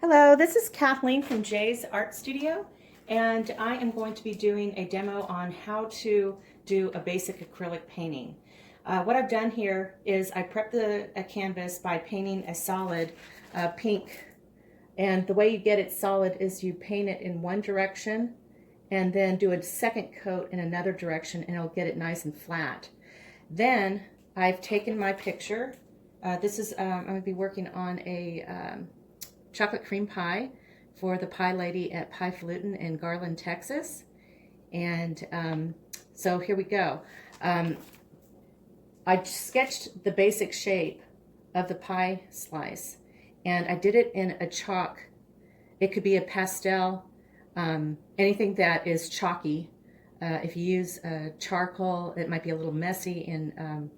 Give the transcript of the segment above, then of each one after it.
Hello, this is Kathleen from Jay's Art Studio, and I am going to be doing a demo on how to do a basic acrylic painting. What I've done here is I prepped a canvas by painting a solid pink, and the way you get it solid is you paint it in one direction and then do a second coat in another direction, and it'll get it nice and flat. Then I've taken my picture. I'm going to be working on a chocolate cream pie for the pie lady at Pie Falutin in Garland, Texas. And so here we go. I sketched the basic shape of the pie slice, and I did it in a chalk. It could be a pastel, anything that is chalky. If you use charcoal, it might be a little messy in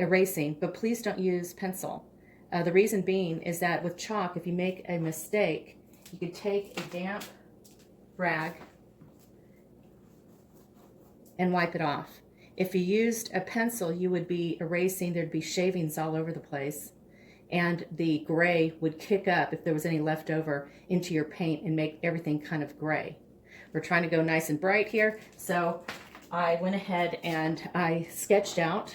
erasing, but please don't use pencil. The reason being is that with chalk, if you make a mistake, you could take a damp rag and wipe it off. If you used a pencil, you would be erasing, there'd be shavings all over the place, and the gray would kick up, if there was any left over, into your paint and make everything kind of gray. We're trying to go nice and bright here, so I went ahead and I sketched out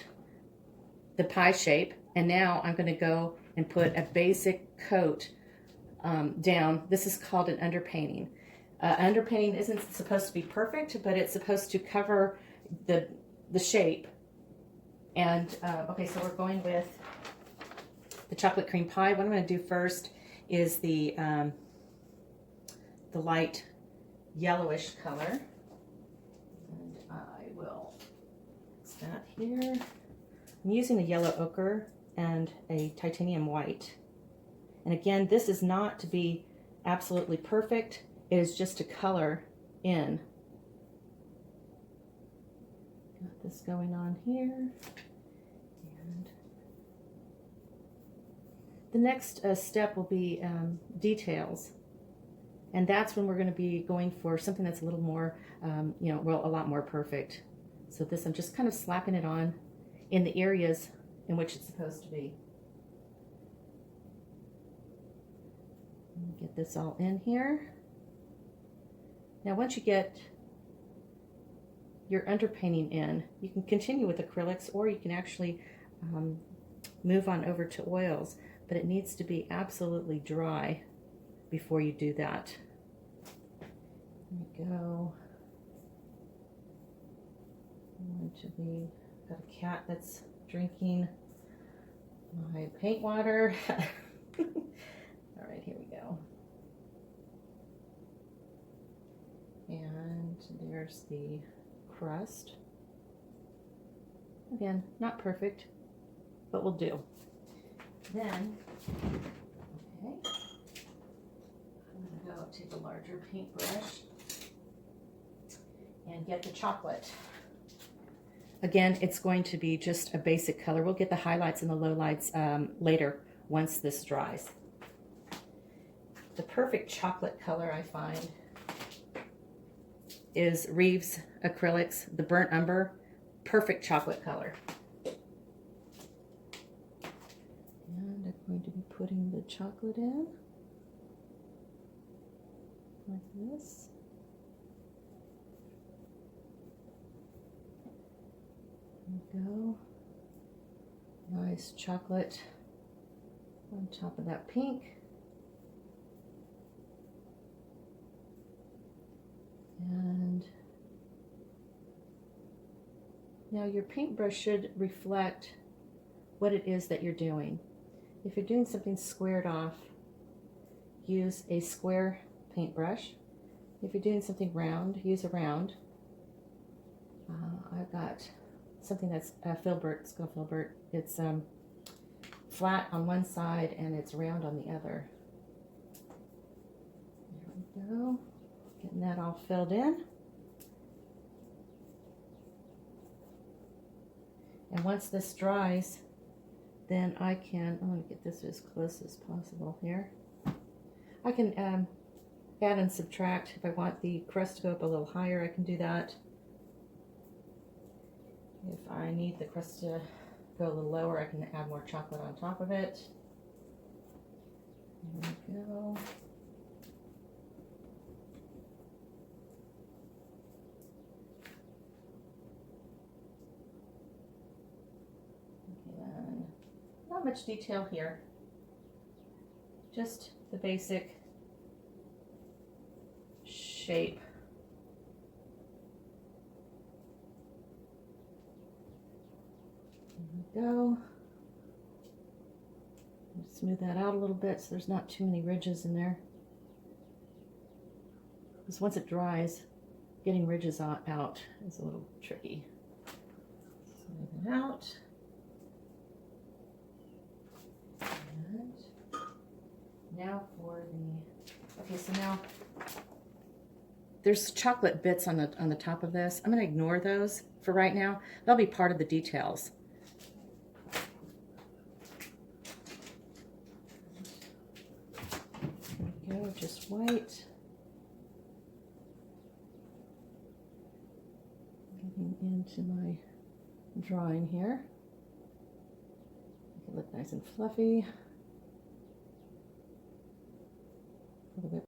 the pie shape, and now I'm going to go and put a basic coat down. This is called an underpainting. Underpainting isn't supposed to be perfect, but it's supposed to cover the shape. And okay, so we're going with the chocolate cream pie. What I'm going to do first is the light yellowish color. And I will mix that here. I'm using a yellow ochre and a titanium white. And again, this is not to be absolutely perfect. It is just to color in. Got this going on here. And the next step will be details. And that's when we're going to be going for something that's a little more, a lot more perfect. So this, I'm just kind of slapping it on in the areas in which it's supposed to be. Get this all in here. Now once you get your underpainting in, you can continue with acrylics, or you can actually move on over to oils, but it needs to be absolutely dry before you do that. There we go. Got a cat that's drinking my paint water. All right, here we go. And there's the crust. Again, not perfect, but will do. Then, okay, I'm gonna go take a larger paintbrush and get the chocolate. Again, it's going to be just a basic color. We'll get the highlights and the lowlights later once this dries. The perfect chocolate color, I find, is Reeves Acrylics, the Burnt Umber. Perfect chocolate color. And I'm going to be putting the chocolate in like this. There we go. Nice chocolate on top of that pink. And now your paintbrush should reflect what it is that you're doing. If you're doing something squared off, use a square paintbrush. If you're doing something round, use a round. I've got something that's filbert, skull filbert. It's flat on one side and it's round on the other. There we go. Getting that all filled in. And once this dries, then I'm going to get this as close as possible here. I can add and subtract. If I want the crust to go up a little higher, I can do that. If I need the crust to go a little lower, I can add more chocolate on top of it. There we go. not much detail here. Just the basic shape. There we go. Smooth that out a little bit so there's not too many ridges in there. Because once it dries, getting ridges out is a little tricky. Smooth it out. And now for the, okay, so now there's chocolate bits on the top of this. I'm going to ignore those for right now. They'll be part of the details. There we go, just white. Getting into my drawing here. Make it look nice and fluffy. A little bit